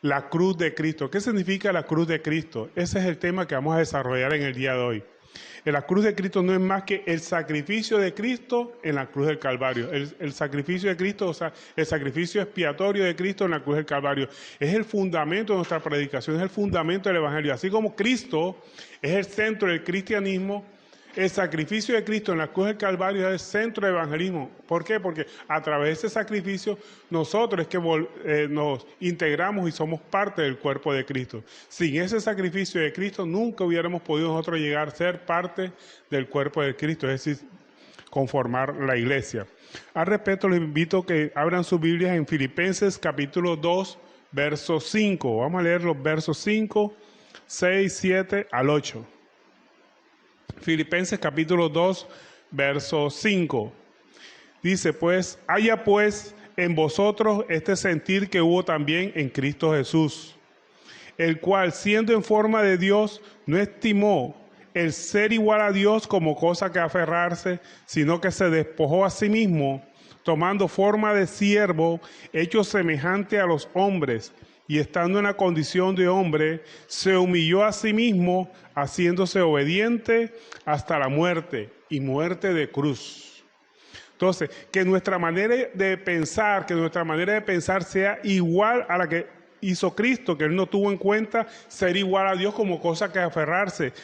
la cruz de Cristo. ¿Qué significa la cruz de Cristo? Ese es el tema que vamos a desarrollar en el día de hoy. La cruz de Cristo no es más que el sacrificio de Cristo en la cruz del Calvario. El sacrificio de Cristo, o sea, el sacrificio expiatorio de Cristo en la cruz del Calvario. Es el fundamento de nuestra predicación, es el fundamento del Evangelio. Así como Cristo es el centro del cristianismo, el sacrificio de Cristo en la cruz del Calvario es el centro del evangelismo. ¿Por qué? Porque a través de ese sacrificio nosotros es que nos integramos y somos parte del cuerpo de Cristo. Sin ese sacrificio de Cristo nunca hubiéramos podido nosotros llegar a ser parte del cuerpo de Cristo, es decir, conformar la iglesia. Al respecto, les invito a que abran sus Biblias en Filipenses capítulo 2, verso 5. Vamos a leer los versos 5, 6, 7 al 8. Filipenses capítulo 2, verso 5. Dice, pues, haya pues en vosotros este sentir que hubo también en Cristo Jesús, el cual, siendo en forma de Dios, no estimó el ser igual a Dios como cosa que aferrarse, sino que se despojó a sí mismo, tomando forma de siervo, hecho semejante a los hombres, y estando en la condición de hombre, se humilló a sí mismo, haciéndose obediente hasta la muerte, y muerte de cruz. Entonces, que nuestra manera de pensar sea igual a la que hizo Cristo, que Él no tuvo en cuenta ser igual a Dios como cosa que aferrarse.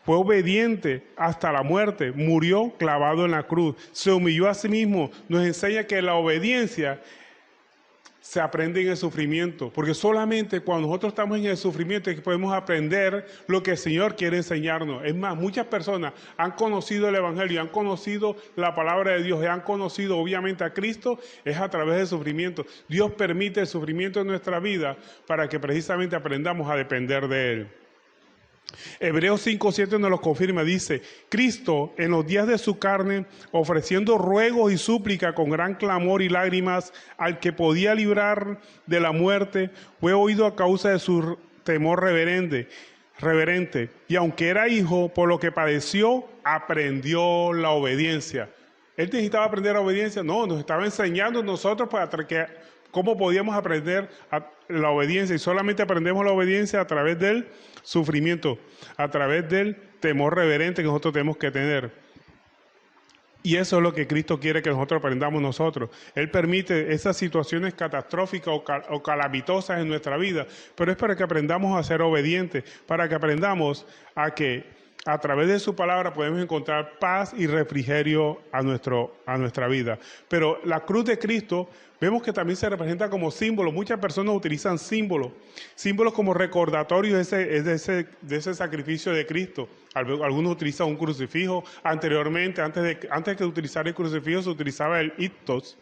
Fue obediente hasta la muerte, murió clavado en la cruz, se humilló a sí mismo. Nos enseña que la obediencia se aprende en el sufrimiento, porque solamente cuando nosotros estamos en el sufrimiento es que podemos aprender lo que el Señor quiere enseñarnos. Es más, muchas personas han conocido el Evangelio, han conocido la palabra de Dios, y han conocido obviamente a Cristo, es a través del sufrimiento. Dios permite el sufrimiento en nuestra vida para que precisamente aprendamos a depender de Él. Hebreos 5:7 nos lo confirma, dice, Cristo en los días de su carne, ofreciendo ruegos y súplica con gran clamor y lágrimas al que podía librar de la muerte, fue oído a causa de su temor reverente, y aunque era hijo, por lo que padeció, aprendió la obediencia. ¿Él necesitaba aprender la obediencia? No, nos estaba enseñando nosotros para que cómo podíamos aprender la obediencia, y solamente aprendemos la obediencia a través del sufrimiento, a través del temor reverente que nosotros tenemos que tener. Y eso es lo que Cristo quiere que nosotros aprendamos nosotros. Él permite esas situaciones catastróficas o calamitosas en nuestra vida, pero es para que aprendamos a ser obedientes, para que aprendamos a que a través de su palabra podemos encontrar paz y refrigerio a nuestra vida. Pero la cruz de Cristo vemos que también se representa como símbolo. Muchas personas utilizan símbolos como recordatorios de ese sacrificio de Cristo. Algunos utilizan un crucifijo. Anteriormente, antes de utilizar el crucifijo, se utilizaba el ictus.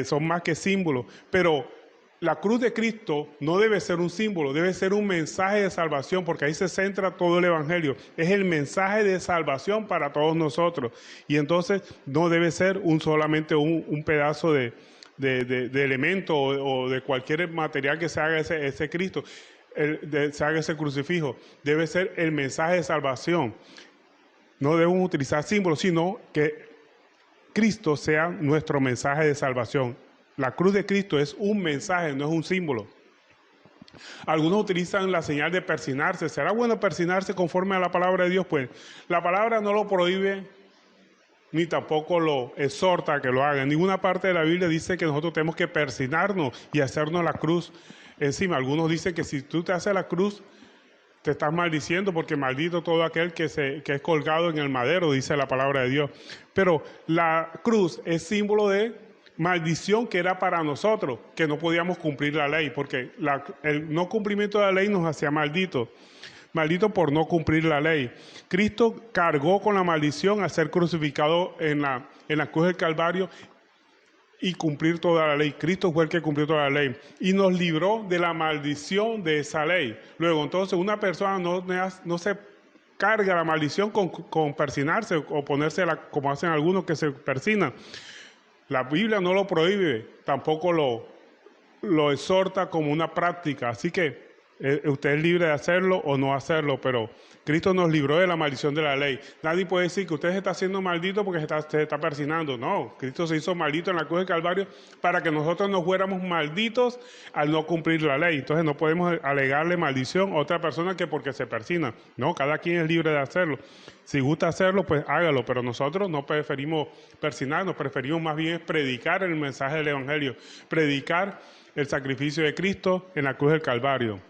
Son más que símbolos, pero la cruz de Cristo no debe ser un símbolo, debe ser un mensaje de salvación, porque ahí se centra todo el Evangelio. Es el mensaje de salvación para todos nosotros. Y entonces no debe ser solamente un pedazo de elemento o de cualquier material que se haga ese Cristo, se haga ese crucifijo. Debe ser el mensaje de salvación. No debemos utilizar símbolos, sino que Cristo sea nuestro mensaje de salvación. La cruz de Cristo es un mensaje, no es un símbolo. Algunos utilizan la señal de persignarse. ¿Será bueno persignarse conforme a la palabra de Dios? Pues la palabra no lo prohíbe, ni tampoco lo exhorta a que lo haga. En ninguna parte de la Biblia dice que nosotros tenemos que persignarnos y hacernos la cruz encima. Algunos dicen que si tú te haces la cruz, te estás maldiciendo, porque maldito todo aquel que es colgado en el madero, dice la palabra de Dios. Pero la cruz es símbolo de maldición que era para nosotros, que no podíamos cumplir la ley, porque el no cumplimiento de la ley nos hacía malditos por no cumplir la ley. Cristo cargó con la maldición al ser crucificado en la cruz del Calvario y cumplir toda la ley. Cristo fue el que cumplió toda la ley y nos libró de la maldición de esa ley. Luego, entonces, una persona no se carga la maldición con persinarse o ponérsela como hacen algunos que se persinan. La Biblia no lo prohíbe, tampoco lo exhorta como una práctica. Así que Usted es libre de hacerlo o no hacerlo, pero Cristo nos libró de la maldición de la ley. Nadie puede decir que usted se está haciendo maldito porque se está persinando. No, Cristo se hizo maldito en la cruz del Calvario para que nosotros no fuéramos malditos al no cumplir la ley. Entonces no podemos alegarle maldición a otra persona que porque se persina. No, cada quien es libre de hacerlo. Si gusta hacerlo, pues hágalo, pero nosotros no preferimos persinarnos, preferimos más bien predicar el mensaje del Evangelio, predicar el sacrificio de Cristo en la cruz del Calvario.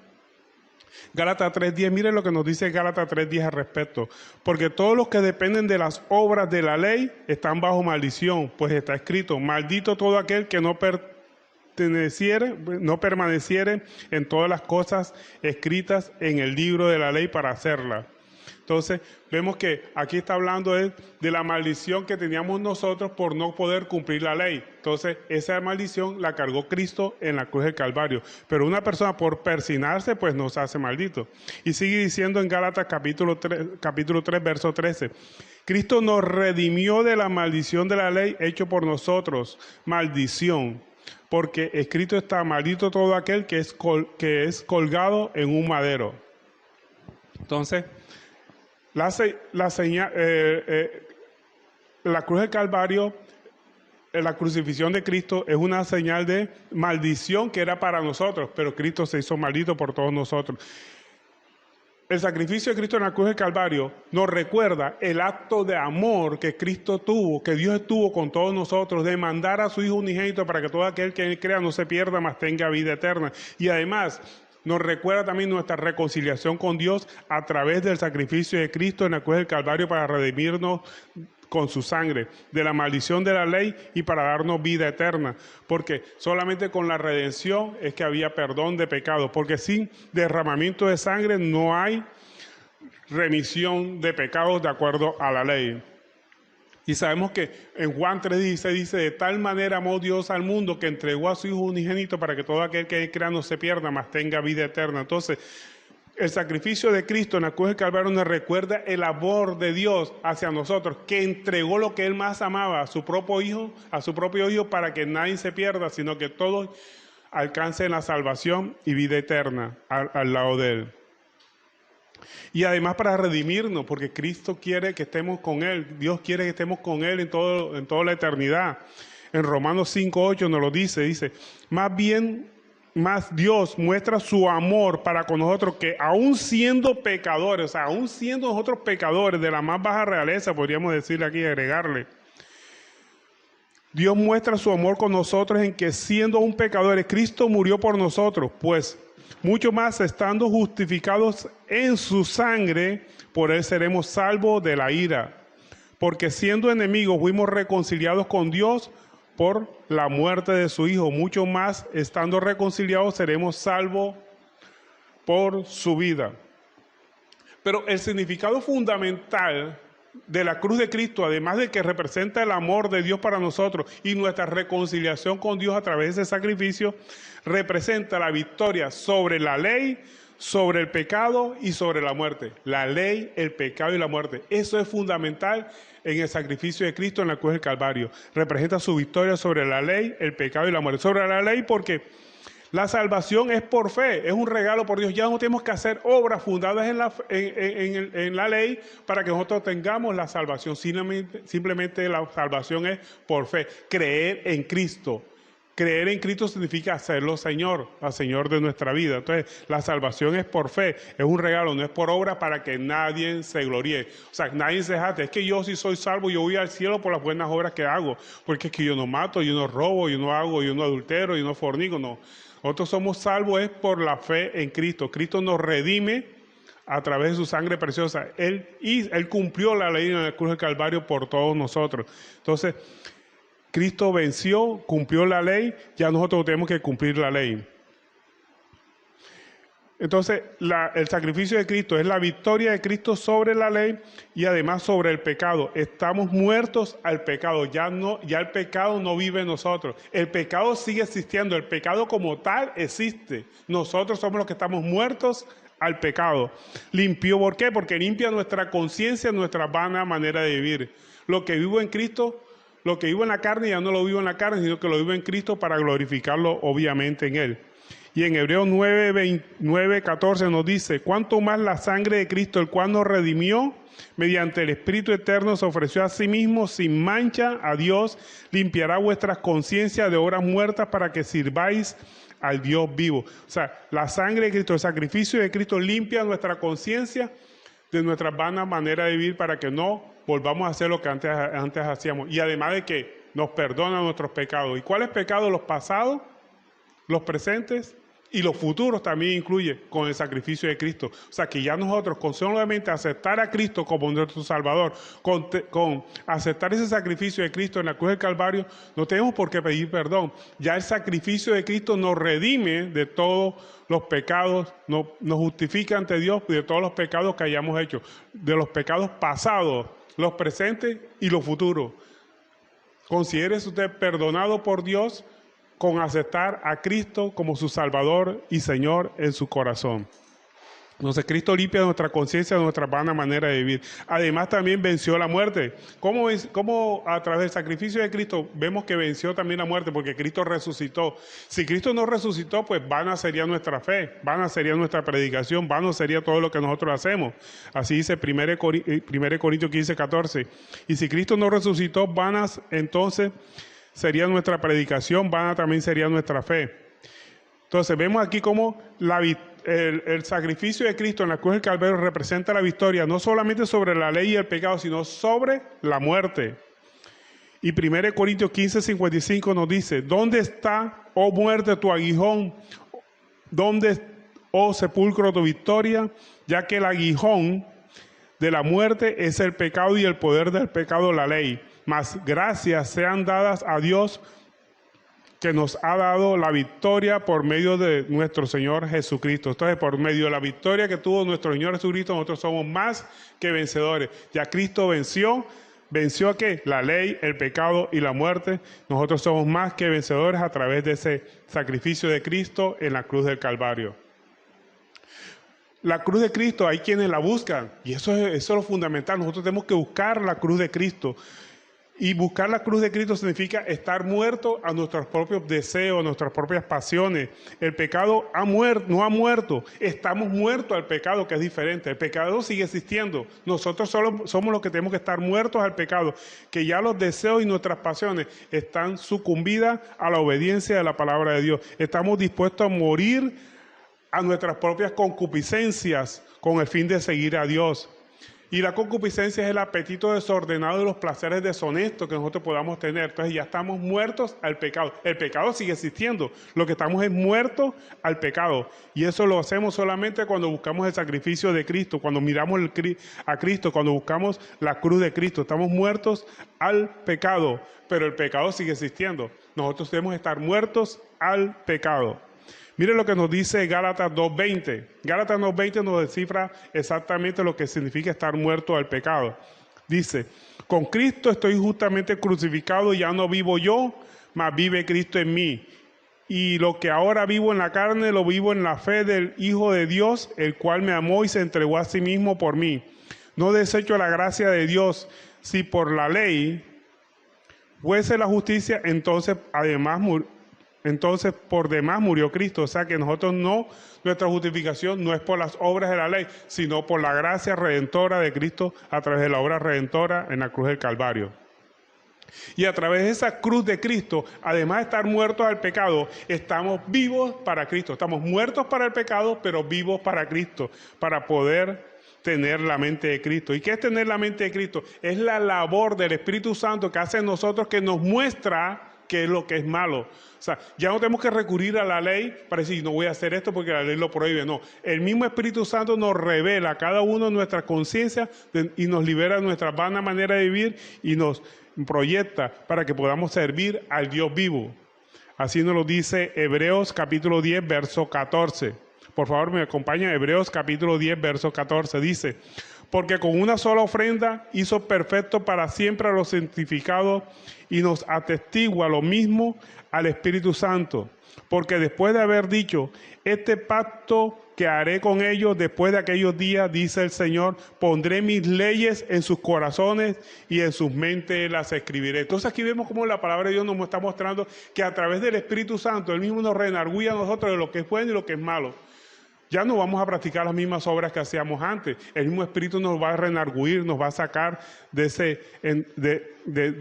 Gálatas 3:10, miren lo que nos dice Gálatas 3:10 al respecto. Porque todos los que dependen de las obras de la ley están bajo maldición, pues está escrito, maldito todo aquel que no permaneciere en todas las cosas escritas en el libro de la ley para hacerlas. Entonces, vemos que aquí está hablando de la maldición que teníamos nosotros por no poder cumplir la ley. Entonces, esa maldición la cargó Cristo en la cruz del Calvario. Pero una persona por persinarse, pues nos hace maldito. Y sigue diciendo en Gálatas capítulo 3, verso 13. Cristo nos redimió de la maldición de la ley hecho por nosotros. Maldición. Porque escrito está, maldito todo aquel que es colgado en un madero. Entonces, la cruz del Calvario, la crucifixión de Cristo es una señal de maldición que era para nosotros, pero Cristo se hizo maldito por todos nosotros. El sacrificio de Cristo en la cruz del Calvario nos recuerda el acto de amor que Cristo tuvo, que Dios tuvo con todos nosotros, de mandar a su Hijo unigénito para que todo aquel que en él crea no se pierda, mas tenga vida eterna. Y además nos recuerda también nuestra reconciliación con Dios a través del sacrificio de Cristo en la cruz del Calvario para redimirnos con su sangre de la maldición de la ley y para darnos vida eterna, porque solamente con la redención es que había perdón de pecados, porque sin derramamiento de sangre no hay remisión de pecados de acuerdo a la ley. Y sabemos que en Juan 3:16 dice, de tal manera amó Dios al mundo que entregó a su Hijo unigénito para que todo aquel que crea no se pierda, mas tenga vida eterna. Entonces, el sacrificio de Cristo en la cruz del Calvario nos recuerda el amor de Dios hacia nosotros, que entregó lo que Él más amaba, a su propio Hijo, para que nadie se pierda, sino que todos alcancen la salvación y vida eterna al lado de Él. Y además para redimirnos, porque Cristo quiere que estemos con Él, Dios quiere que estemos con Él en toda la eternidad. En Romanos 5:8 nos lo dice, más Dios muestra su amor para con nosotros, que aún siendo pecadores, o sea, aún siendo nosotros pecadores de la más baja realeza, podríamos decirle aquí, agregarle, Dios muestra su amor con nosotros en que siendo aún pecadores, Cristo murió por nosotros, pues mucho más estando justificados en su sangre, por Él seremos salvos de la ira. Porque siendo enemigos fuimos reconciliados con Dios por la muerte de su Hijo. Mucho más estando reconciliados seremos salvos por su vida. Pero el significado fundamental de la cruz de Cristo, además de que representa el amor de Dios para nosotros y nuestra reconciliación con Dios a través de ese sacrificio, representa la victoria sobre la ley, sobre el pecado y sobre la muerte. La ley, el pecado y la muerte. Eso es fundamental en el sacrificio de Cristo en la cruz del Calvario. Representa su victoria sobre la ley, el pecado y la muerte. Sobre la ley porque la salvación es por fe, es un regalo por Dios. Ya no tenemos que hacer obras fundadas en la ley para que nosotros tengamos la salvación. Simplemente la salvación es por fe, creer en Cristo. Creer en Cristo significa hacerlo Señor, al Señor de nuestra vida. Entonces, la salvación es por fe, es un regalo, no es por obra para que nadie se gloríe. O sea, nadie se jacte. Es que yo sí soy salvo, yo voy al cielo por las buenas obras que hago. Porque es que yo no mato, yo no robo, yo no hago, yo no adultero, yo no fornico, no. Nosotros somos salvos es por la fe en Cristo. Cristo nos redime a través de su sangre preciosa. Él cumplió la ley en la cruz del Calvario por todos nosotros. Entonces, Cristo venció, cumplió la ley, ya nosotros tenemos que cumplir la ley. Entonces, el sacrificio de Cristo es la victoria de Cristo sobre la ley y además sobre el pecado. Estamos muertos al pecado, ya el pecado no vive en nosotros. El pecado sigue existiendo, el pecado como tal existe. Nosotros somos los que estamos muertos al pecado. Limpio, ¿por qué? Porque limpia nuestra conciencia, nuestra vana manera de vivir. Lo que vivo en Cristo, lo que vivo en la carne ya no lo vivo en la carne, sino que lo vivo en Cristo para glorificarlo obviamente en Él. Y en Hebreos 9:14 nos dice, ¿cuánto más la sangre de Cristo, el cual nos redimió mediante el Espíritu Eterno, se ofreció a sí mismo sin mancha a Dios, limpiará vuestras conciencias de obras muertas para que sirváis al Dios vivo? O sea, la sangre de Cristo, el sacrificio de Cristo limpia nuestra conciencia de nuestra vana manera de vivir para que no volvamos a hacer lo que antes hacíamos. Y además de que nos perdona nuestros pecados. ¿Y cuáles pecados? Los pasados, los presentes y los futuros también incluye con el sacrificio de Cristo. O sea que ya nosotros con solamente aceptar a Cristo como nuestro Salvador, con aceptar ese sacrificio de Cristo en la cruz del Calvario, no tenemos por qué pedir perdón. Ya el sacrificio de Cristo nos redime de todos los pecados, nos justifica ante Dios de todos los pecados que hayamos hecho, de los pecados pasados, los presentes y los futuros. Considérese usted perdonado por Dios con aceptar a Cristo como su Salvador y Señor en su corazón. Entonces Cristo limpia nuestra conciencia de nuestra vana manera de vivir. Además también venció la muerte. ¿Cómo a través del sacrificio de Cristo vemos que venció también la muerte? Porque Cristo resucitó. Si Cristo no resucitó, pues vana sería nuestra fe, vana sería nuestra predicación, vano sería todo lo que nosotros hacemos. Así dice 1 Corintios 15:14. Y si Cristo no resucitó, vanas entonces sería nuestra predicación, vana también sería nuestra fe. Entonces vemos aquí cómo el sacrificio de Cristo en la cruz del Calvario representa la victoria, no solamente sobre la ley y el pecado, sino sobre la muerte. Y 1 Corintios 15:55 nos dice, ¿dónde está, oh muerte, tu aguijón? ¿Dónde, oh sepulcro, tu victoria? Ya que el aguijón de la muerte es el pecado y el poder del pecado la ley. Mas gracias sean dadas a Dios que nos ha dado la victoria por medio de nuestro Señor Jesucristo. Entonces, por medio de la victoria que tuvo nuestro Señor Jesucristo, nosotros somos más que vencedores. Ya Cristo venció ¿qué? La ley, el pecado y la muerte. Nosotros somos más que vencedores a través de ese sacrificio de Cristo en la cruz del Calvario. La cruz de Cristo, hay quienes la buscan, y eso es lo fundamental. Nosotros tenemos que buscar la cruz de Cristo. Y buscar la cruz de Cristo significa estar muerto a nuestros propios deseos, a nuestras propias pasiones. El pecado no ha muerto, estamos muertos al pecado, que es diferente. El pecado sigue existiendo. Nosotros solo somos los que tenemos que estar muertos al pecado, que ya los deseos y nuestras pasiones están sucumbidas a la obediencia de la palabra de Dios. Estamos dispuestos a morir a nuestras propias concupiscencias con el fin de seguir a Dios. Y la concupiscencia es el apetito desordenado de los placeres deshonestos que nosotros podamos tener. Entonces ya estamos muertos al pecado. El pecado sigue existiendo. Lo que estamos es muertos al pecado. Y eso lo hacemos solamente cuando buscamos el sacrificio de Cristo, cuando miramos a Cristo, cuando buscamos la cruz de Cristo. Estamos muertos al pecado, pero el pecado sigue existiendo. Nosotros debemos estar muertos al pecado. Mire lo que nos dice Gálatas 2:20. Gálatas 2:20 nos descifra exactamente lo que significa estar muerto al pecado. Dice, con Cristo estoy justamente crucificado, ya no vivo yo, mas vive Cristo en mí. Y lo que ahora vivo en la carne, lo vivo en la fe del Hijo de Dios, el cual me amó y se entregó a sí mismo por mí. No desecho la gracia de Dios. Si por la ley fuese la justicia, entonces por demás murió Cristo. O sea que nuestra justificación no es por las obras de la ley, sino por la gracia redentora de Cristo a través de la obra redentora en la cruz del Calvario. Y a través de esa cruz de Cristo, además de estar muertos al pecado, estamos vivos para Cristo. Estamos muertos para el pecado, pero vivos para Cristo, para poder tener la mente de Cristo. ¿Y qué es tener la mente de Cristo? Es la labor del Espíritu Santo que hace en nosotros, que nos muestra qué es lo que es malo. O sea, ya no tenemos que recurrir a la ley para decir, no voy a hacer esto porque la ley lo prohíbe. No, el mismo Espíritu Santo nos revela a cada uno nuestra conciencia y nos libera de nuestra vana manera de vivir y nos proyecta para que podamos servir al Dios vivo. Así nos lo dice Hebreos capítulo 10, verso 14. Por favor, me acompaña Hebreos capítulo 10, verso 14. Dice, porque con una sola ofrenda hizo perfecto para siempre a los santificados y nos atestigua lo mismo al Espíritu Santo. Porque después de haber dicho, este pacto que haré con ellos después de aquellos días, dice el Señor, pondré mis leyes en sus corazones y en sus mentes las escribiré. Entonces aquí vemos cómo la palabra de Dios nos está mostrando que a través del Espíritu Santo, Él mismo nos redarguye a nosotros de lo que es bueno y lo que es malo. Ya no vamos a practicar las mismas obras que hacíamos antes. El mismo Espíritu nos va a redarguir, nos va a sacar de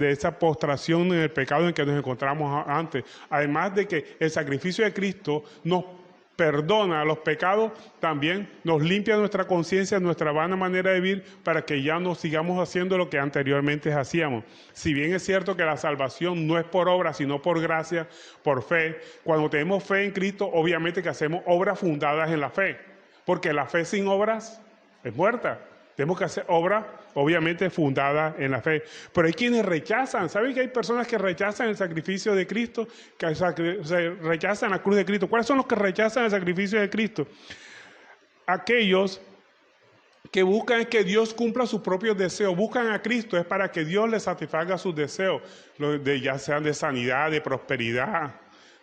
esa postración en el pecado en que nos encontramos antes. Además de que el sacrificio de Cristo nos perdona los pecados, también nos limpia nuestra conciencia, nuestra vana manera de vivir, para que ya no sigamos haciendo lo que anteriormente hacíamos. Si bien es cierto que la salvación no es por obra, sino por gracia, por fe, cuando tenemos fe en Cristo, obviamente que hacemos obras fundadas en la fe, porque la fe sin obras es muerta. Tenemos que hacer obras, obviamente, fundadas en la fe. Pero hay quienes rechazan. ¿Saben que hay personas que rechazan el sacrificio de Cristo? Que rechazan la cruz de Cristo. ¿Cuáles son los que rechazan el sacrificio de Cristo? Aquellos que buscan que Dios cumpla sus propios deseos. Buscan a Cristo es para que Dios les satisfaga sus deseos, ya sean de sanidad, de prosperidad,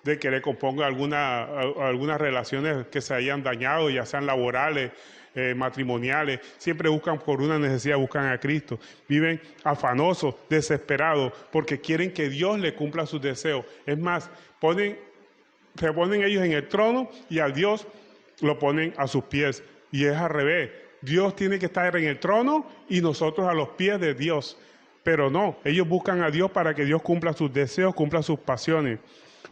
de que le componga algunas relaciones que se hayan dañado, ya sean laborales, matrimoniales. Siempre buscan por una necesidad, buscan a Cristo. Viven afanosos, desesperados, porque quieren que Dios le cumpla sus deseos. Es más, se ponen ellos en el trono y a Dios lo ponen a sus pies. Y es al revés. Dios tiene que estar en el trono y nosotros a los pies de Dios. Pero no, ellos buscan a Dios para que Dios cumpla sus deseos, cumpla sus pasiones.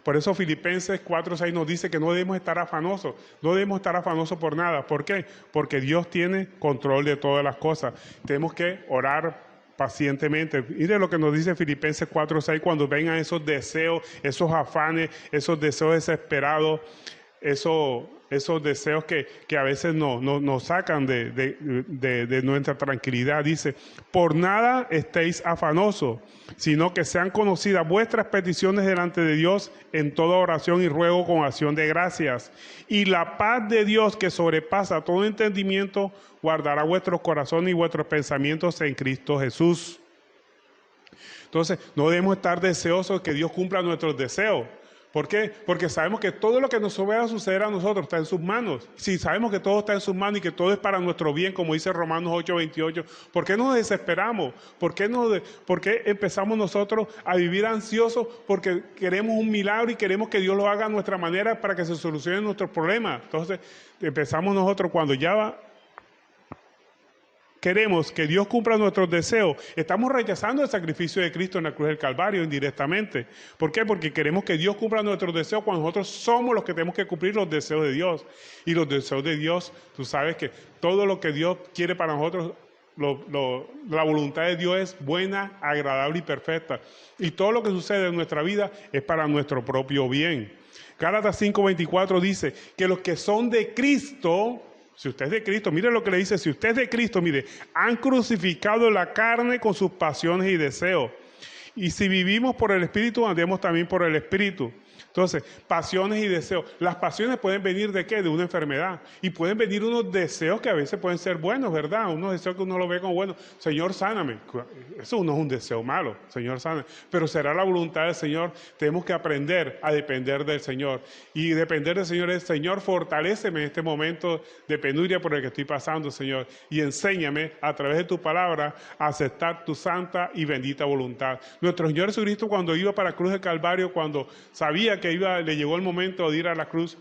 Por eso Filipenses 4:6 nos dice que no debemos estar afanosos, no debemos estar afanosos por nada. ¿Por qué? Porque Dios tiene control de todas las cosas. Tenemos que orar pacientemente. Mire lo que nos dice Filipenses 4:6 cuando vengan esos deseos, esos afanes, esos deseos desesperados, esos deseos que a veces nos sacan de nuestra tranquilidad. Dice, por nada estéis afanosos, sino que sean conocidas vuestras peticiones delante de Dios en toda oración y ruego con acción de gracias. Y la paz de Dios, que sobrepasa todo entendimiento, guardará vuestros corazones y vuestros pensamientos en Cristo Jesús. Entonces, no debemos estar deseosos de que Dios cumpla nuestros deseos. ¿Por qué? Porque sabemos que todo lo que nos va a suceder a nosotros está en sus manos. Si sabemos que todo está en sus manos y que todo es para nuestro bien, como dice Romanos 8:28, ¿por qué nos desesperamos? ¿Por qué empezamos nosotros a vivir ansiosos? Porque queremos un milagro y queremos que Dios lo haga a nuestra manera para que se solucionen nuestros problemas. Entonces, empezamos nosotros cuando ya queremos que Dios cumpla nuestros deseos, estamos rechazando el sacrificio de Cristo en la cruz del Calvario indirectamente. ¿Por qué? Porque queremos que Dios cumpla nuestros deseos cuando nosotros somos los que tenemos que cumplir los deseos de Dios. Y los deseos de Dios, tú sabes que todo lo que Dios quiere para nosotros, la voluntad de Dios es buena, agradable y perfecta. Y todo lo que sucede en nuestra vida es para nuestro propio bien. Gálatas 5:24 dice que los que son de Cristo... Si usted es de Cristo, mire lo que le dice, si usted es de Cristo, mire, han crucificado la carne con sus pasiones y deseos. Y si vivimos por el Espíritu, andemos también por el Espíritu. Entonces, pasiones y deseos. Las pasiones pueden venir ¿de qué? De una enfermedad. Y pueden venir unos deseos que a veces pueden ser buenos, ¿verdad? Unos deseos que uno lo ve como buenos. Señor, sáname. Eso no es un deseo malo. Señor, sáname. Pero será la voluntad del Señor. Tenemos que aprender a depender del Señor. Y depender del Señor es, Señor, fortaléceme en este momento de penuria por el que estoy pasando, Señor. Y enséñame a través de tu palabra a aceptar tu santa y bendita voluntad. Nuestro Señor Jesucristo, cuando iba para la cruz del Calvario, cuando sabía que le llegó el momento de ir a la cruz,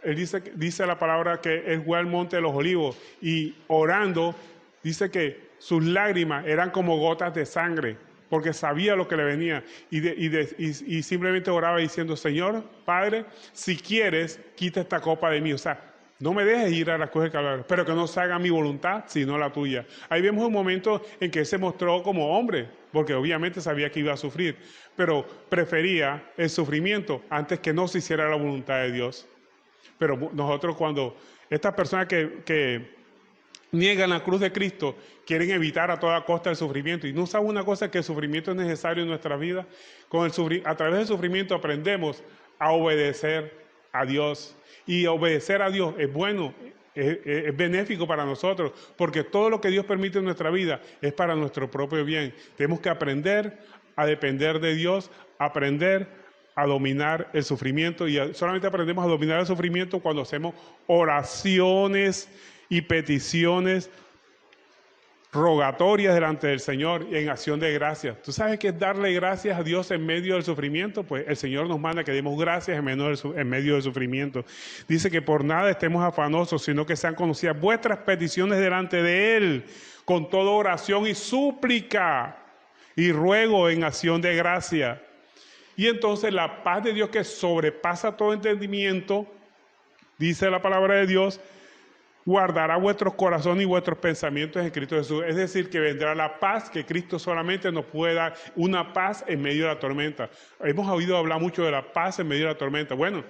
él dice la palabra que él fue al monte de los olivos y orando, dice que sus lágrimas eran como gotas de sangre, porque sabía lo que le venía y simplemente oraba diciendo, Señor, Padre, si quieres, quita esta copa de mí. O sea, no me dejes ir a la cruz del Calvario, pero que no se haga mi voluntad, sino la tuya. Ahí vemos un momento en que él se mostró como hombre, porque obviamente sabía que iba a sufrir, pero prefería el sufrimiento antes que no se hiciera la voluntad de Dios. Pero nosotros cuando estas personas que niegan la cruz de Cristo quieren evitar a toda costa el sufrimiento, y no saben una cosa, que el sufrimiento es necesario en nuestra vida. A través del sufrimiento aprendemos a obedecer a Dios. Y obedecer a Dios es bueno, es benéfico para nosotros, porque todo lo que Dios permite en nuestra vida es para nuestro propio bien. Tenemos que aprender a depender de Dios, aprender a dominar el sufrimiento, y solamente aprendemos a dominar el sufrimiento cuando hacemos oraciones y peticiones rogatorias delante del Señor y en acción de gracias. ¿Tú sabes qué es darle gracias a Dios en medio del sufrimiento? Pues el Señor nos manda que demos gracias en medio del sufrimiento. Dice que por nada estemos afanosos, sino que sean conocidas vuestras peticiones delante de Él, con toda oración y súplica y ruego en acción de gracia. Y entonces la paz de Dios, que sobrepasa todo entendimiento, dice la palabra de Dios, guardará vuestros corazones y vuestros pensamientos en Cristo Jesús. Es decir, que vendrá la paz que Cristo solamente nos puede dar, una paz en medio de la tormenta. Hemos oído hablar mucho de la paz en medio de la tormenta. Bueno,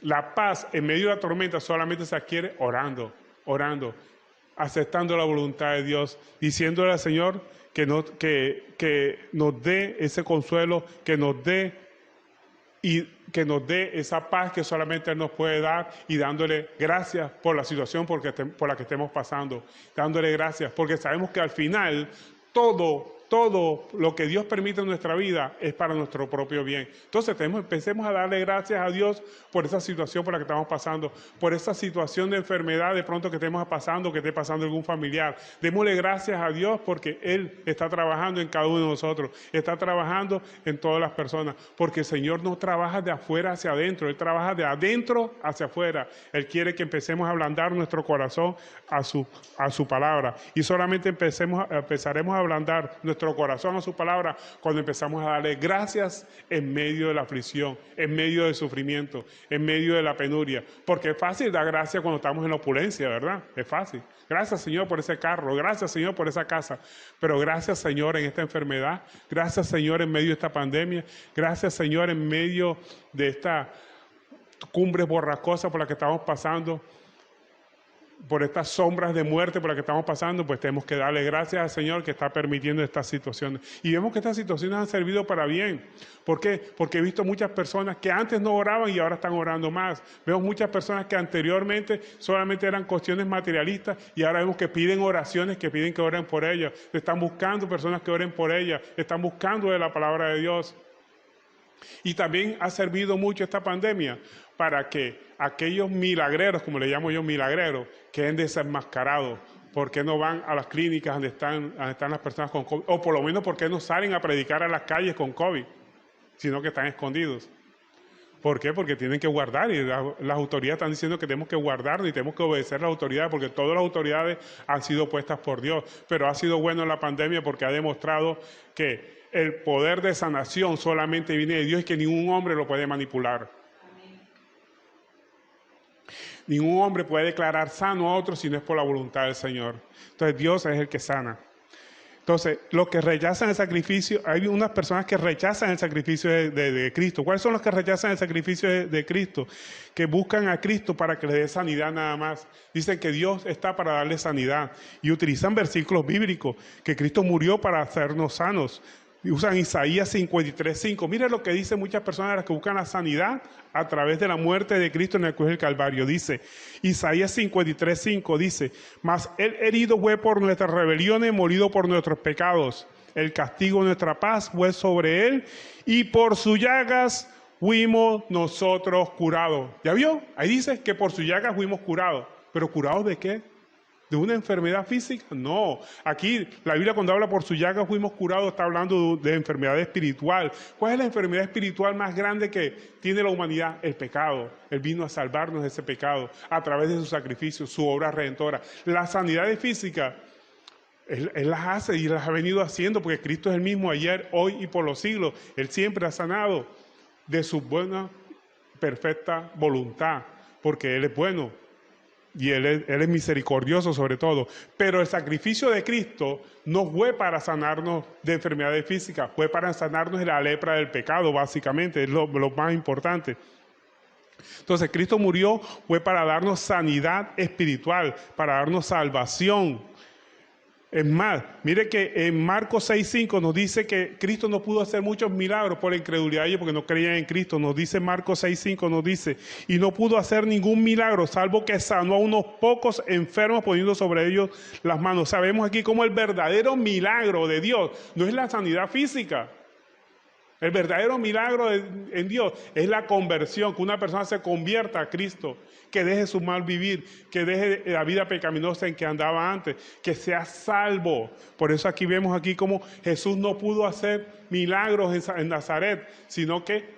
la paz en medio de la tormenta solamente se adquiere orando, aceptando la voluntad de Dios, diciéndole al Señor que nos dé ese consuelo, que nos dé esa paz que solamente Él nos puede dar, y dándole gracias por la situación por la que estemos pasando, dándole gracias, porque sabemos que al final todo lo que Dios permite en nuestra vida es para nuestro propio bien. Entonces empecemos a darle gracias a Dios por esa situación por la que estamos pasando, por esa situación de enfermedad de pronto que estemos pasando, que esté pasando algún familiar. Démosle gracias a Dios porque Él está trabajando en cada uno de nosotros, está trabajando en todas las personas, porque el Señor no trabaja de afuera hacia adentro, Él trabaja de adentro hacia afuera. Él quiere que empecemos a ablandar nuestro corazón a su palabra, y solamente empezaremos a ablandar nuestro corazón a su palabra cuando empezamos a darle gracias en medio de la aflicción, en medio del sufrimiento, en medio de la penuria, porque es fácil dar gracias cuando estamos en la opulencia, ¿verdad? Es fácil. Gracias, Señor, por ese carro, gracias, Señor, por esa casa, pero gracias, Señor, en esta enfermedad, gracias, Señor, en medio de esta pandemia, gracias, Señor, en medio de esta cumbre borrascosa por la que estamos pasando, por estas sombras de muerte por las que estamos pasando. Pues tenemos que darle gracias al Señor que está permitiendo estas situaciones. Y vemos que estas situaciones han servido para bien. ¿Por qué? Porque he visto muchas personas que antes no oraban y ahora están orando más. Vemos muchas personas que anteriormente solamente eran cuestiones materialistas y ahora vemos que piden oraciones, que piden que oren por ellas. Están buscando personas que oren por ellas. Están buscando de la palabra de Dios. Y también ha servido mucho esta pandemia para que aquellos milagreros, como le llamo yo, milagreros, queden desenmascarados. ¿Por qué no van a las clínicas donde están las personas con COVID? O por lo menos, ¿por qué no salen a predicar a las calles con COVID? Sino que están escondidos. ¿Por qué? Porque tienen que guardar, y las autoridades están diciendo que tenemos que guardarnos y tenemos que obedecer a las autoridades, porque todas las autoridades han sido puestas por Dios. Pero ha sido bueno en la pandemia porque ha demostrado que el poder de sanación solamente viene de Dios y que ningún hombre lo puede manipular. Amén. Ningún hombre puede declarar sano a otro si no es por la voluntad del Señor. Entonces Dios es el que sana. Entonces, los que rechazan el sacrificio, hay unas personas que rechazan el sacrificio de Cristo. ¿Cuáles son los que rechazan el sacrificio de Cristo? Que buscan a Cristo para que les dé sanidad nada más. Dicen que Dios está para darle sanidad y utilizan versículos bíblicos, que Cristo murió para hacernos sanos. Usan Isaías 53:5. Mira lo que dicen muchas personas que buscan la sanidad a través de la muerte de Cristo en el cruz del Calvario. Dice, Isaías 53:5 dice, mas Él herido fue por nuestras rebeliones, molido por nuestros pecados. El castigo de nuestra paz fue sobre Él, y por sus llagas fuimos nosotros curados. ¿Ya vio? Ahí dice que por sus llagas fuimos curados. ¿Pero curados de qué? ¿De una enfermedad física? No. Aquí la Biblia, cuando habla por su llaga fuimos curados, está hablando de enfermedad espiritual. ¿Cuál es la enfermedad espiritual más grande que tiene la humanidad? El pecado. Él vino a salvarnos de ese pecado a través de su sacrificio, su obra redentora. La sanidad física, Él las hace y las ha venido haciendo porque Cristo es el mismo ayer, hoy y por los siglos. Él siempre ha sanado de su buena, perfecta voluntad, porque Él es bueno. Y él es misericordioso sobre todo. Pero el sacrificio de Cristo no fue para sanarnos de enfermedades físicas, fue para sanarnos de la lepra del pecado, básicamente, es lo más importante. Entonces, Cristo murió, fue para darnos sanidad espiritual, para darnos salvación. Es más, mire que en Marcos 6:5 nos dice que Cristo no pudo hacer muchos milagros por la incredulidad de ellos porque no creían en Cristo. Nos dice Marcos 6:5, nos dice, y no pudo hacer ningún milagro, salvo que sanó a unos pocos enfermos poniendo sobre ellos las manos. Sabemos aquí cómo el verdadero milagro de Dios no es la sanidad física. El verdadero milagro en Dios es la conversión, que una persona se convierta a Cristo, que deje su mal vivir, que deje la vida pecaminosa en que andaba antes, que sea salvo. Por eso aquí vemos aquí cómo Jesús no pudo hacer milagros en Nazaret, sino que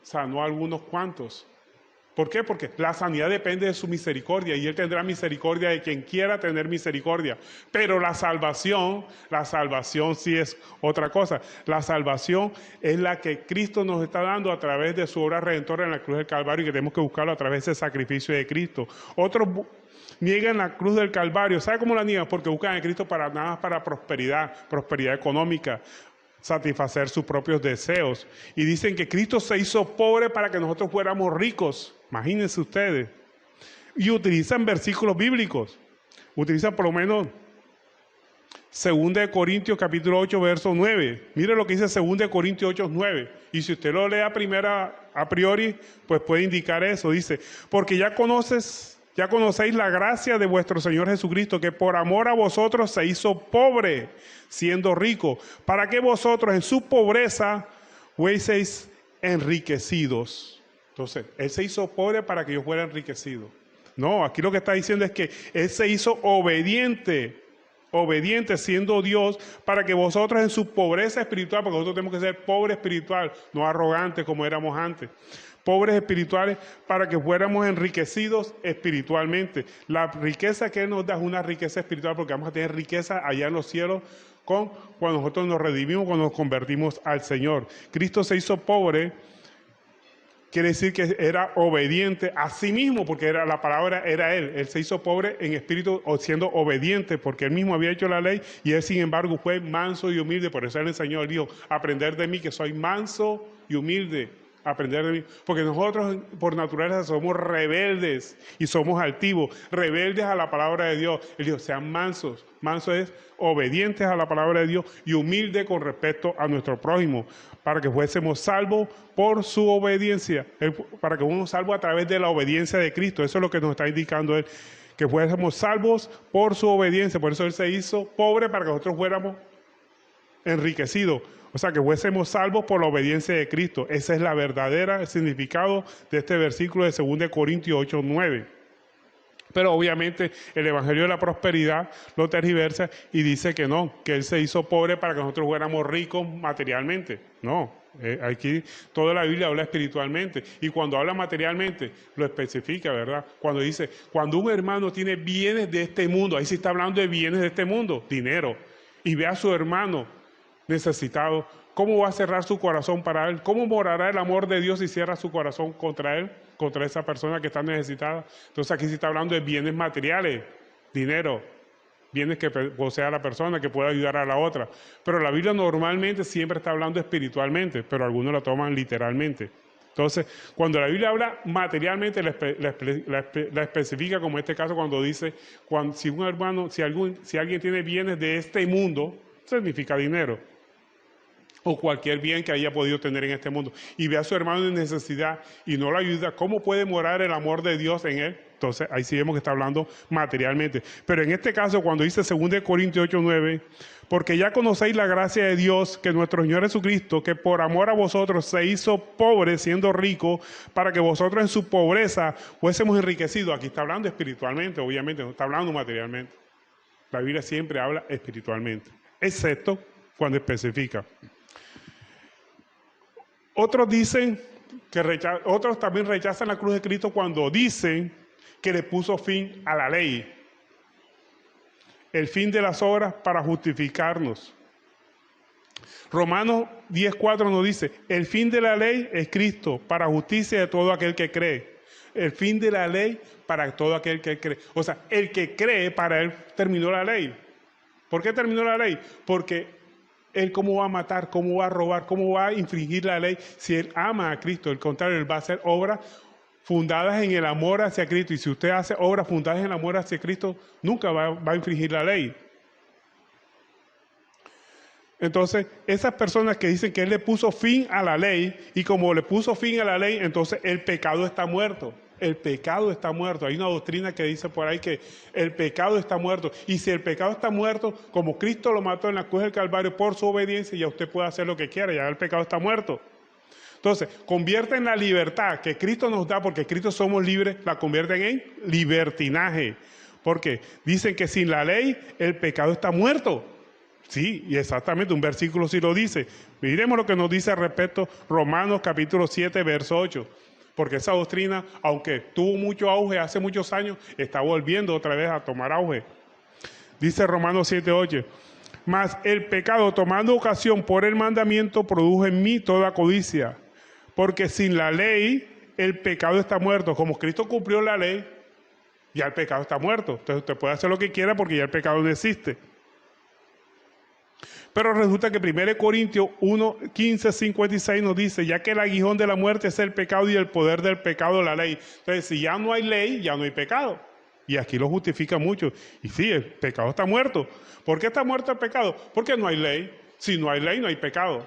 sanó a algunos cuantos. ¿Por qué? Porque la sanidad depende de su misericordia y Él tendrá misericordia de quien quiera tener misericordia. Pero la salvación sí es otra cosa. La salvación es la que Cristo nos está dando a través de su obra redentora en la cruz del Calvario y que tenemos que buscarlo a través del sacrificio de Cristo. Otros niegan la cruz del Calvario. ¿Sabe cómo la niegan? Porque buscan a Cristo para nada más para prosperidad económica, satisfacer sus propios deseos. Y dicen que Cristo se hizo pobre para que nosotros fuéramos ricos. Imagínense ustedes. Y utilizan versículos bíblicos. Utilizan por lo menos 2 Corintios capítulo 8, verso 9. Mire lo que dice 2 Corintios 8, 9. Y si usted lo lee a priori, pues puede indicar eso. Dice, porque ya conocéis la gracia de vuestro Señor Jesucristo, que por amor a vosotros se hizo pobre, siendo rico, para que vosotros en su pobreza fueseis enriquecidos. Entonces, Él se hizo pobre para que yo fuera enriquecido. No, aquí lo que está diciendo es que Él se hizo obediente siendo Dios, para que vosotros en su pobreza espiritual, porque nosotros tenemos que ser pobres espiritual, no arrogantes como éramos antes, pobres espirituales, para que fuéramos enriquecidos espiritualmente. La riqueza que Él nos da es una riqueza espiritual, porque vamos a tener riqueza allá en los cielos cuando nosotros nos redimimos, cuando nos convertimos al Señor. Cristo se hizo pobre, quiere decir que era obediente a sí mismo, porque la palabra era Él. Él se hizo pobre en espíritu, o siendo obediente, porque Él mismo había hecho la ley, y Él sin embargo fue manso y humilde. Por eso Él enseñó, Él dijo, aprender de mí, que soy manso y humilde. Aprender de mí, porque nosotros por naturaleza somos rebeldes y somos altivos, rebeldes a la palabra de Dios. Él dijo, sean mansos. Manso es obedientes a la palabra de Dios y humilde con respecto a nuestro prójimo, para que fuésemos salvos por su obediencia, para que fuésemos salvos a través de la obediencia de Cristo. Eso es lo que nos está indicando Él, que fuésemos salvos por su obediencia. Por eso Él se hizo pobre para que nosotros fuéramos enriquecidos. O sea, que fuésemos salvos por la obediencia de Cristo. Ese es la verdadera significado de este versículo de 2 Corintios 8, 9. Pero obviamente el Evangelio de la Prosperidad lo tergiversa y dice que no, que Él se hizo pobre para que nosotros fuéramos ricos materialmente. No, aquí toda la Biblia habla espiritualmente. Y cuando habla materialmente, lo especifica, ¿verdad? Cuando dice, cuando un hermano tiene bienes de este mundo, ahí sí está hablando de bienes de este mundo, dinero, y ve a su hermano necesitado, ¿cómo va a cerrar su corazón para él? ¿Cómo morará el amor de Dios si cierra su corazón contra él, contra esa persona que está necesitada? Entonces aquí se está hablando de bienes materiales, dinero, bienes que posea la persona, que pueda ayudar a la otra. Pero la Biblia normalmente siempre está hablando espiritualmente, pero algunos la toman literalmente. Entonces, cuando la Biblia habla materialmente, la especifica, como en este caso cuando dice, si un hermano, si alguien tiene bienes de este mundo, significa dinero, o cualquier bien que haya podido tener en este mundo, y ve a su hermano en necesidad y no lo ayuda, ¿cómo puede morar el amor de Dios en él? Entonces ahí sí vemos que está hablando materialmente. Pero en este caso, cuando dice 2 Corintios 8, 9, porque ya conocéis la gracia de Dios, que nuestro Señor Jesucristo, que por amor a vosotros se hizo pobre siendo rico, para que vosotros en su pobreza fuésemos enriquecidos. Aquí está hablando espiritualmente, obviamente, no está hablando materialmente. La Biblia siempre habla espiritualmente, excepto cuando especifica. Otros dicen otros también rechazan la cruz de Cristo cuando dicen que le puso fin a la ley, el fin de las obras para justificarnos. Romanos 10:4 nos dice, el fin de la ley es Cristo, para justicia de todo aquel que cree. El fin de la ley para todo aquel que cree. O sea, el que cree, para él terminó la ley. ¿Por qué terminó la ley? Porque él cómo va a matar, cómo va a robar, cómo va a infringir la ley si él ama a Cristo. Al contrario, él va a hacer obras fundadas en el amor hacia Cristo. Y si usted hace obras fundadas en el amor hacia Cristo, nunca va a infringir la ley. Entonces, esas personas que dicen que Él le puso fin a la ley, y como le puso fin a la ley, entonces el pecado está muerto. El pecado está muerto. Hay una doctrina que dice por ahí que el pecado está muerto. Y si el pecado está muerto, como Cristo lo mató en la cruz del Calvario por su obediencia, ya usted puede hacer lo que quiera, ya el pecado está muerto. Entonces, convierten la libertad que Cristo nos da, porque Cristo somos libres, la convierten en libertinaje. Porque dicen que sin la ley el pecado está muerto. Sí, y exactamente, un versículo sí lo dice. Miremos lo que nos dice al respecto Romanos capítulo 7, verso 8. Porque esa doctrina, aunque tuvo mucho auge hace muchos años, está volviendo otra vez a tomar auge. Dice Romanos 7, 8. Mas el pecado, tomando ocasión por el mandamiento, produjo en mí toda codicia. Porque sin la ley, el pecado está muerto. Como Cristo cumplió la ley, ya el pecado está muerto. Entonces usted puede hacer lo que quiera porque ya el pecado no existe. Pero resulta que 1 Corintios 1, 15, 56 nos dice, ya que el aguijón de la muerte es el pecado y el poder del pecado la ley. Entonces, si ya no hay ley, ya no hay pecado. Y aquí lo justifica mucho. Y sí, el pecado está muerto. ¿Por qué está muerto el pecado? Porque no hay ley. Si no hay ley, no hay pecado.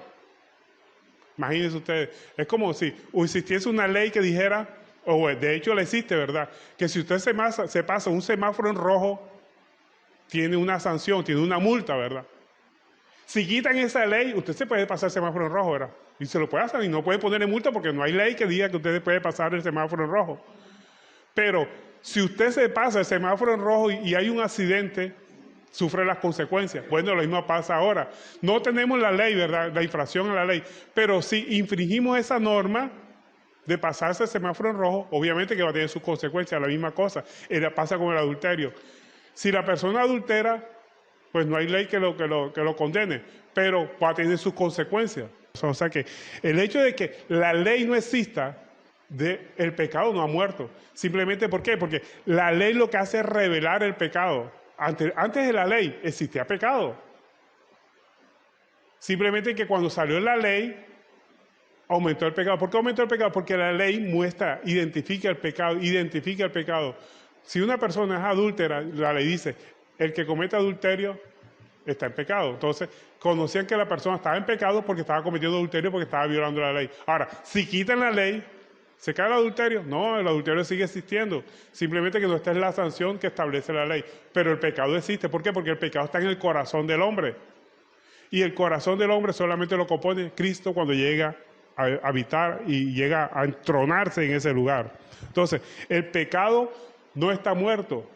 Imagínense ustedes, es como si existiese una ley que dijera, o de hecho la existe, ¿verdad? Que si usted se pasa un semáforo en rojo, tiene una sanción, tiene una multa, ¿verdad? Si quitan esa ley, usted se puede pasar el semáforo en rojo, ¿verdad? Y se lo puede hacer y no puede ponerle multa porque no hay ley que diga que usted puede pasar el semáforo en rojo. Pero si usted se pasa el semáforo en rojo y hay un accidente, sufre las consecuencias. Bueno, lo mismo pasa ahora. No tenemos la ley, ¿verdad? La infracción a la ley. Pero si infringimos esa norma de pasarse el semáforo en rojo, obviamente que va a tener sus consecuencias, la misma cosa. Pasa con el adulterio. Si la persona adultera, pues no hay ley que lo condene, pero va a tener sus consecuencias. O sea que el hecho de que la ley no exista, el pecado no ha muerto. Simplemente, ¿por qué? Porque la ley lo que hace es revelar el pecado. Antes de la ley existía pecado. Simplemente que cuando salió la ley, aumentó el pecado. ¿Por qué aumentó el pecado? Porque la ley identifica el pecado. Si una persona es adúltera, la ley dice, el que comete adulterio está en pecado. Entonces, conocían que la persona estaba en pecado porque estaba cometiendo adulterio, porque estaba violando la ley. Ahora, si quitan la ley, ¿se cae el adulterio? No, el adulterio sigue existiendo. Simplemente que no está en la sanción que establece la ley. Pero el pecado existe. ¿Por qué? Porque el pecado está en el corazón del hombre. Y el corazón del hombre solamente lo compone Cristo cuando llega a habitar y llega a entronarse en ese lugar. Entonces, el pecado no está muerto.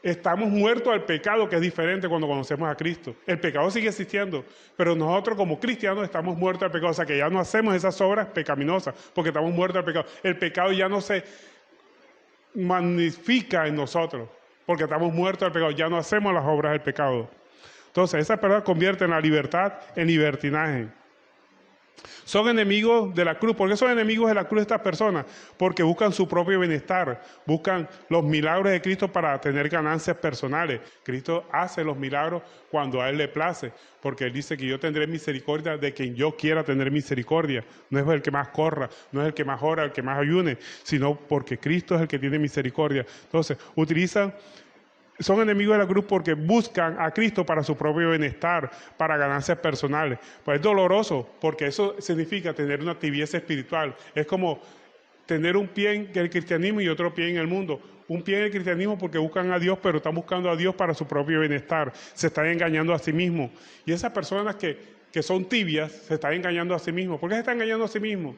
Estamos muertos al pecado, que es diferente cuando conocemos a Cristo. El pecado sigue existiendo, pero nosotros como cristianos estamos muertos al pecado. O sea que ya no hacemos esas obras pecaminosas porque estamos muertos al pecado. El pecado ya no se magnifica en nosotros porque estamos muertos al pecado. Ya no hacemos las obras del pecado. Entonces, esas personas convierten la libertad en libertinaje. Son enemigos de la cruz. ¿Por qué son enemigos de la cruz estas personas? Porque buscan su propio bienestar, buscan los milagros de Cristo para tener ganancias personales. Cristo hace los milagros cuando a Él le place, porque Él dice que yo tendré misericordia de quien yo quiera tener misericordia. No es el que más corra, no es el que más ora, el que más ayune, sino porque Cristo es el que tiene misericordia. Entonces, son enemigos de la cruz porque buscan a Cristo para su propio bienestar, para ganancias personales. Pues es doloroso porque eso significa tener una tibieza espiritual. Es como tener un pie en el cristianismo y otro pie en el mundo. Un pie en el cristianismo porque buscan a Dios, pero están buscando a Dios para su propio bienestar. Se están engañando a sí mismos. Y esas personas que son tibias se están engañando a sí mismos. ¿Por qué se están engañando a sí mismos?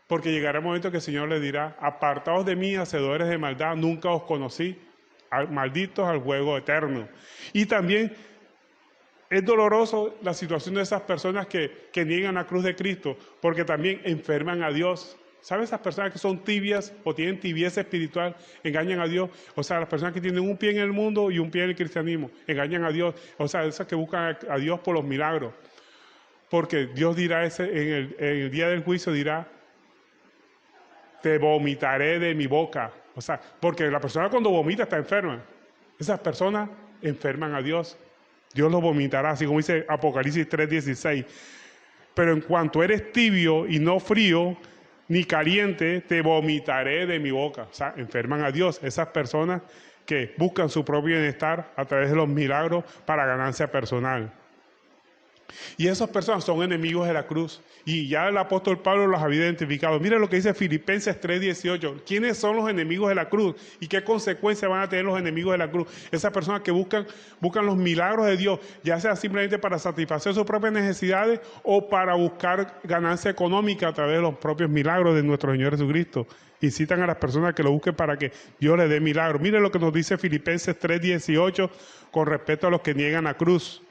Porque llegará el momento que el Señor les dirá, apartaos de mí, hacedores de maldad, nunca os conocí. Malditos al juego eterno. Y también es doloroso la situación de esas personas que niegan la cruz de Cristo, porque también enferman a Dios. ¿Sabes? Esas personas que son tibias o tienen tibieza espiritual, engañan a Dios. O sea, las personas que tienen un pie en el mundo y un pie en el cristianismo, engañan a Dios. O sea, esas que buscan a Dios por los milagros. Porque Dios dirá en el día del juicio dirá, te vomitaré de mi boca. O sea, porque la persona cuando vomita está enferma. Esas personas enferman a Dios. Dios los vomitará, así como dice Apocalipsis 3:16. Pero en cuanto eres tibio y no frío, ni caliente, te vomitaré de mi boca. O sea, enferman a Dios. Esas personas que buscan su propio bienestar a través de los milagros para ganancia personal. Y esas personas son enemigos de la cruz. Y ya el apóstol Pablo los había identificado. Mira lo que dice Filipenses 3:18. ¿Quiénes son los enemigos de la cruz? ¿Y qué consecuencias van a tener los enemigos de la cruz? Esas personas que buscan los milagros de Dios, ya sea simplemente para satisfacer sus propias necesidades o para buscar ganancia económica a través de los propios milagros de nuestro Señor Jesucristo. Incitan a las personas que lo busquen para que Dios les dé milagros. Mire lo que nos dice Filipenses 3:18 con respecto a los que niegan la cruz.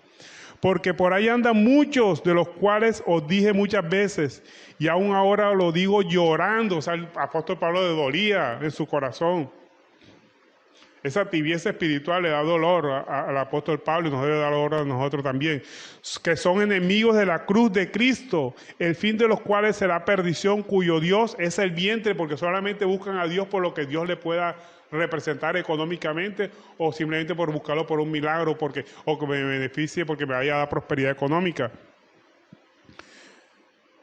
Porque por ahí andan muchos, de los cuales os dije muchas veces, y aún ahora lo digo llorando. O sea, el apóstol Pablo le dolía en su corazón. Esa tibieza espiritual le da dolor al apóstol Pablo y nos debe dar dolor a nosotros también. Que son enemigos de la cruz de Cristo, el fin de los cuales será perdición, cuyo Dios es el vientre, porque solamente buscan a Dios por lo que Dios le pueda representar económicamente, o simplemente por buscarlo por un milagro, o que me beneficie porque me vaya a dar prosperidad económica.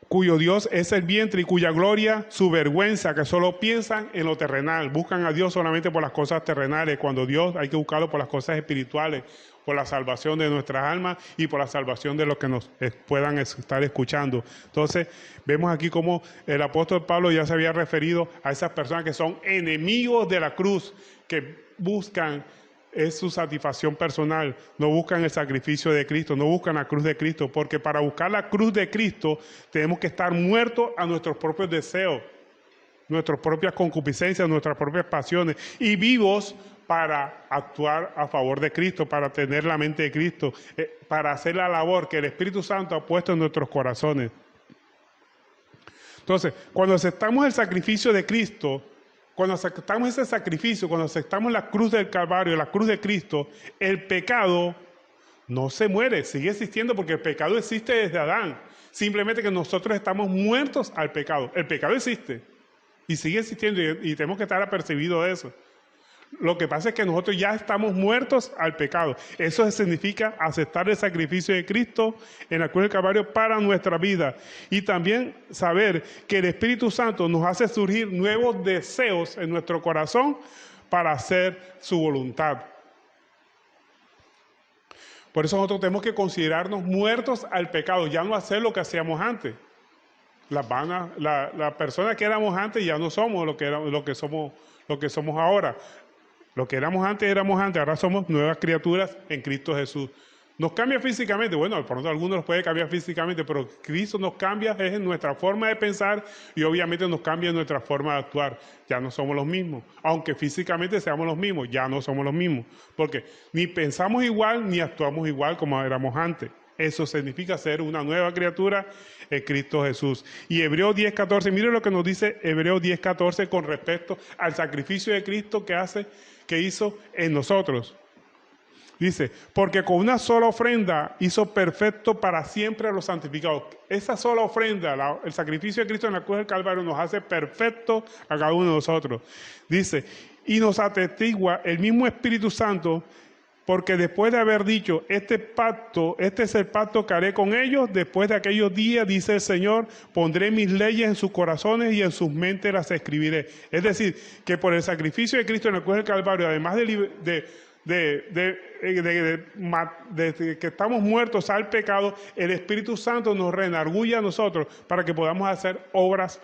Cuyo Dios es el vientre y cuya gloria su vergüenza, que solo piensan en lo terrenal, buscan a Dios solamente por las cosas terrenales, cuando Dios hay que buscarlo por las cosas espirituales, por la salvación de nuestras almas y por la salvación de los que nos puedan estar escuchando. Entonces, vemos aquí cómo el apóstol Pablo ya se había referido a esas personas que son enemigos de la cruz, que buscan es su satisfacción personal, no buscan el sacrificio de Cristo, no buscan la cruz de Cristo, porque para buscar la cruz de Cristo tenemos que estar muertos a nuestros propios deseos, nuestras propias concupiscencias, nuestras propias pasiones, y vivos para actuar a favor de Cristo, para tener la mente de Cristo, para hacer la labor que el Espíritu Santo ha puesto en nuestros corazones. Entonces, cuando aceptamos el sacrificio de Cristo, cuando aceptamos ese sacrificio, cuando aceptamos la cruz del Calvario, la cruz de Cristo, el pecado no se muere, sigue existiendo, porque el pecado existe desde Adán. Simplemente que nosotros estamos muertos al pecado. El pecado existe y sigue existiendo y tenemos que estar apercibidos de eso. Lo que pasa es que nosotros ya estamos muertos al pecado. Eso significa aceptar el sacrificio de Cristo en la cruz del Calvario para nuestra vida. Y también saber que el Espíritu Santo nos hace surgir nuevos deseos en nuestro corazón para hacer su voluntad. Por eso nosotros tenemos que considerarnos muertos al pecado, ya no hacer lo que hacíamos antes. La persona que éramos antes ya no somos lo que somos ahora. Lo que éramos antes, ahora somos nuevas criaturas en Cristo Jesús. Nos cambia físicamente, bueno, por algunos nos puede cambiar físicamente, pero Cristo nos cambia es en nuestra forma de pensar y obviamente nos cambia en nuestra forma de actuar. Ya no somos los mismos, aunque físicamente seamos los mismos, ya no somos los mismos, porque ni pensamos igual ni actuamos igual como éramos antes. Eso significa ser una nueva criatura en Cristo Jesús. Y Hebreos 10:14, mire lo que nos dice Hebreos 10:14 con respecto al sacrificio de Cristo que hizo en nosotros. Dice, porque con una sola ofrenda hizo perfecto para siempre a los santificados. Esa sola ofrenda, el sacrificio de Cristo en la cruz del Calvario, nos hace perfecto a cada uno de nosotros. Dice, y nos atestigua el mismo Espíritu Santo, porque después de haber dicho, este es el pacto que haré con ellos, después de aquellos días, dice el Señor, pondré mis leyes en sus corazones y en sus mentes las escribiré. Es decir, que por el sacrificio de Cristo en la cruz del Calvario, además de que estamos muertos al pecado, el Espíritu Santo nos reenargulle a nosotros para que podamos hacer obras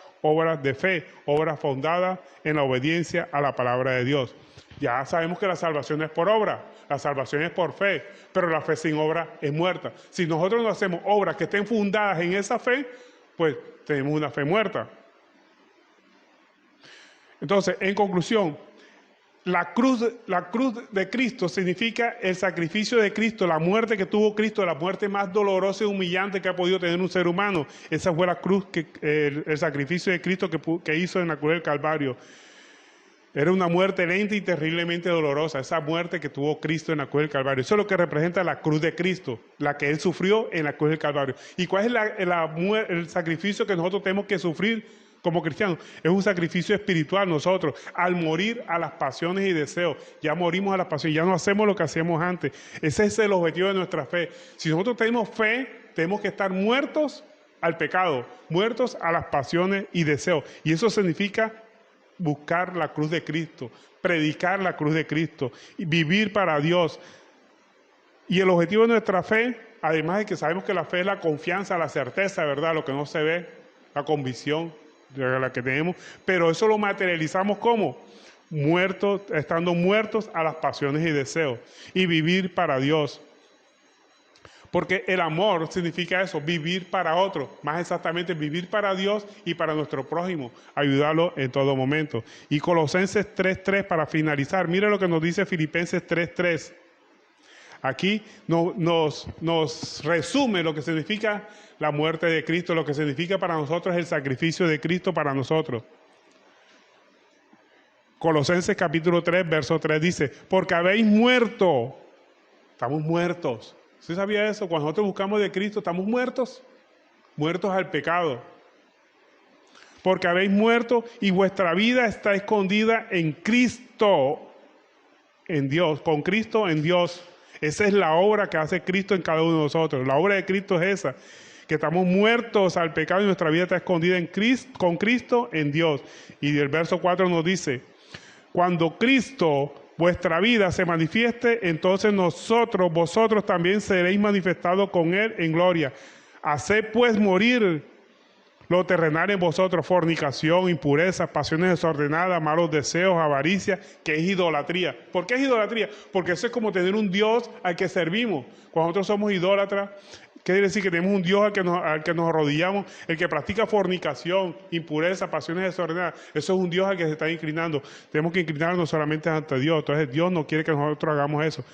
de fe, obras fundadas en la obediencia a la palabra de Dios. Ya sabemos que la salvación es por obra, la salvación es por fe, pero la fe sin obra es muerta. Si nosotros no hacemos obras que estén fundadas en esa fe, pues tenemos una fe muerta. Entonces, en conclusión, la cruz de Cristo significa el sacrificio de Cristo, la muerte que tuvo Cristo, la muerte más dolorosa y humillante que ha podido tener un ser humano. Esa fue la cruz, el sacrificio de Cristo que hizo en la cruz del Calvario. Era una muerte lenta y terriblemente dolorosa, esa muerte que tuvo Cristo en la cruz del Calvario. Eso es lo que representa la cruz de Cristo, la que Él sufrió en la cruz del Calvario. ¿Y cuál es el sacrificio que nosotros tenemos que sufrir como cristianos? Es un sacrificio espiritual nosotros, al morir a las pasiones y deseos. Ya morimos a las pasiones, ya no hacemos lo que hacíamos antes. Ese es el objetivo de nuestra fe. Si nosotros tenemos fe, tenemos que estar muertos al pecado, muertos a las pasiones y deseos. Y eso significa buscar la cruz de Cristo, predicar la cruz de Cristo, y vivir para Dios. Y el objetivo de nuestra fe además de que sabemos que la fe es la confianza, la certeza, ¿verdad? Lo que no se ve, la convicción de la que tenemos, pero eso lo materializamos como muertos, estando muertos a las pasiones y deseos, y vivir para Dios. Porque el amor significa eso, vivir para otro, más exactamente vivir para Dios y para nuestro prójimo, ayudarlo en todo momento. Y Colosenses 3:3 para finalizar, mire lo que nos dice Filipenses 3:3. Aquí nos resume lo que significa la muerte de Cristo, lo que significa para nosotros el sacrificio de Cristo para nosotros. Colosenses capítulo 3, verso 3 dice, porque habéis muerto, estamos muertos. ¿Usted sabía eso? Cuando nosotros buscamos de Cristo, estamos muertos, muertos al pecado. Porque habéis muerto y vuestra vida está escondida en Cristo, en Dios, con Cristo en Dios. Esa es la obra que hace Cristo en cada uno de nosotros. La obra de Cristo es esa, que estamos muertos al pecado y nuestra vida está escondida en Cristo, con Cristo en Dios. Y el verso 4 nos dice, cuando Cristo, vuestra vida, se manifieste, entonces vosotros también seréis manifestados con Él en gloria. Haced pues morir lo terrenal en vosotros, fornicación, impureza, pasiones desordenadas, malos deseos, avaricia, que es idolatría. ¿Por qué es idolatría? Porque eso es como tener un Dios al que servimos. Cuando nosotros somos idólatras, ¿qué quiere decir? Que tenemos un Dios al que nos arrodillamos, el que practica fornicación, impureza, pasiones desordenadas. Eso es un Dios al que se está inclinando. Tenemos que inclinarnos solamente ante Dios. Entonces Dios no quiere que nosotros hagamos eso.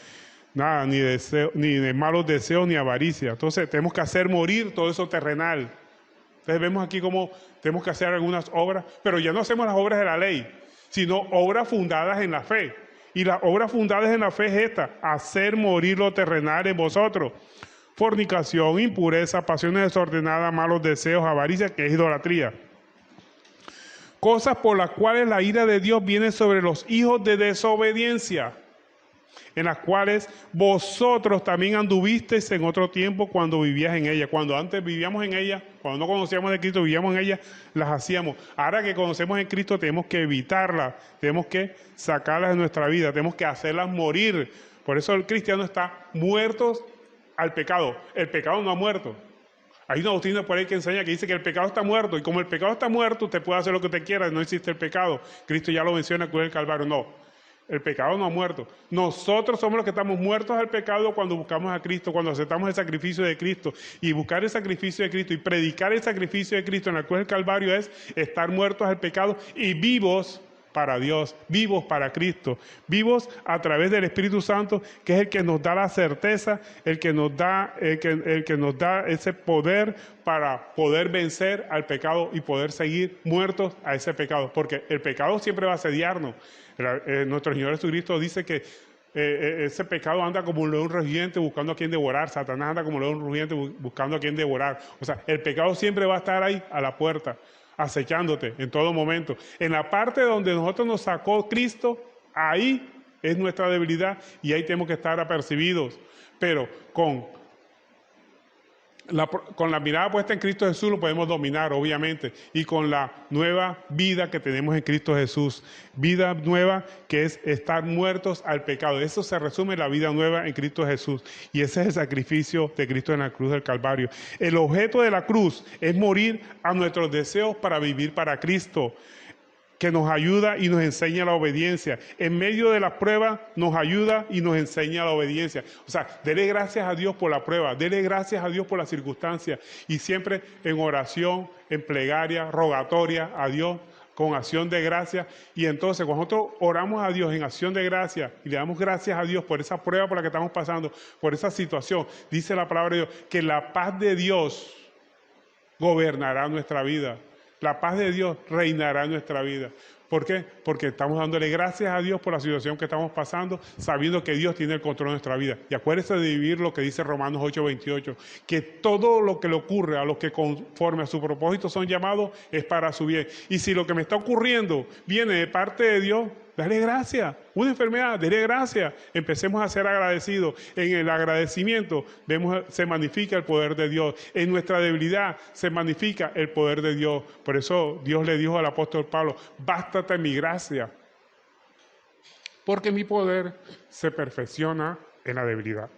Nada, ni de malos deseos, ni avaricia. Entonces tenemos que hacer morir todo eso terrenal. Entonces vemos aquí cómo tenemos que hacer algunas obras, pero ya no hacemos las obras de la ley, sino obras fundadas en la fe. Y las obras fundadas en la fe es esta, hacer morir lo terrenal en vosotros. Fornicación, impureza, pasiones desordenadas, malos deseos, avaricia, que es idolatría. Cosas por las cuales la ira de Dios viene sobre los hijos de desobediencia, en las cuales vosotros también anduvisteis en otro tiempo cuando vivías en ella. Cuando antes vivíamos en ella, cuando no conocíamos de Cristo, vivíamos en ella, las hacíamos. Ahora que conocemos en Cristo, tenemos que evitarlas, tenemos que sacarlas de nuestra vida, tenemos que hacerlas morir. Por eso el cristiano está muerto al pecado. El pecado no ha muerto. Hay una doctrina por ahí que enseña que dice que el pecado está muerto, y como el pecado está muerto, usted puede hacer lo que usted quiera, no existe el pecado. Cristo ya lo menciona en la cruz del Calvario. No. El pecado no ha muerto. Nosotros somos los que estamos muertos al pecado cuando buscamos a Cristo, cuando aceptamos el sacrificio de Cristo. Y buscar el sacrificio de Cristo y predicar el sacrificio de Cristo en la cruz del Calvario es estar muertos al pecado y vivos para Dios, vivos para Cristo, vivos a través del Espíritu Santo, que es el que nos da la certeza, el que nos da ese poder para poder vencer al pecado y poder seguir muertos a ese pecado, porque el pecado siempre va a asediarnos. Nuestro Señor Jesucristo dice que ese pecado anda como un león rugiente buscando a quien devorar. Satanás anda como un león rugiente buscando a quien devorar. O sea, el pecado siempre va a estar ahí a la puerta, acechándote en todo momento. En la parte donde nosotros nos sacó Cristo, ahí es nuestra debilidad y ahí tenemos que estar apercibidos. Pero con la mirada puesta en Cristo Jesús lo podemos dominar, obviamente, y con la nueva vida que tenemos en Cristo Jesús, vida nueva que es estar muertos al pecado. Eso se resume en la vida nueva en Cristo Jesús, y ese es el sacrificio de Cristo en la cruz del Calvario. El objeto de la cruz es morir a nuestros deseos para vivir para Cristo, que nos ayuda y nos enseña la obediencia. En medio de la prueba nos ayuda y nos enseña la obediencia. O sea, dele gracias a Dios por la prueba, dele gracias a Dios por las circunstancias, y siempre en oración, en plegaria, rogatoria a Dios, con acción de gracia. Y entonces cuando nosotros oramos a Dios en acción de gracia y le damos gracias a Dios por esa prueba por la que estamos pasando, por esa situación, dice la palabra de Dios, que la paz de Dios gobernará nuestra vida. La paz de Dios reinará en nuestra vida. ¿Por qué? Porque estamos dándole gracias a Dios por la situación que estamos pasando, sabiendo que Dios tiene el control de nuestra vida. Y acuérdense de vivir lo que dice Romanos 8:28, que todo lo que le ocurre a los que conforme a su propósito son llamados es para su bien. Y si lo que me está ocurriendo viene de parte de Dios, dale gracias. Una enfermedad, dale gracias. Empecemos a ser agradecidos. En el agradecimiento se magnifica el poder de Dios. En nuestra debilidad se magnifica el poder de Dios. Por eso Dios le dijo al apóstol Pablo, bástate mi gracia, porque mi poder se perfecciona en la debilidad.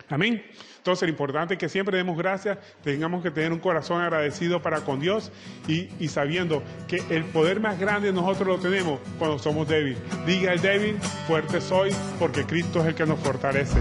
Amén. Entonces, lo importante es que siempre demos gracias, tengamos que tener un corazón agradecido para con Dios y sabiendo que el poder más grande nosotros lo tenemos cuando somos débiles. Diga el débil, fuerte soy, porque Cristo es el que nos fortalece.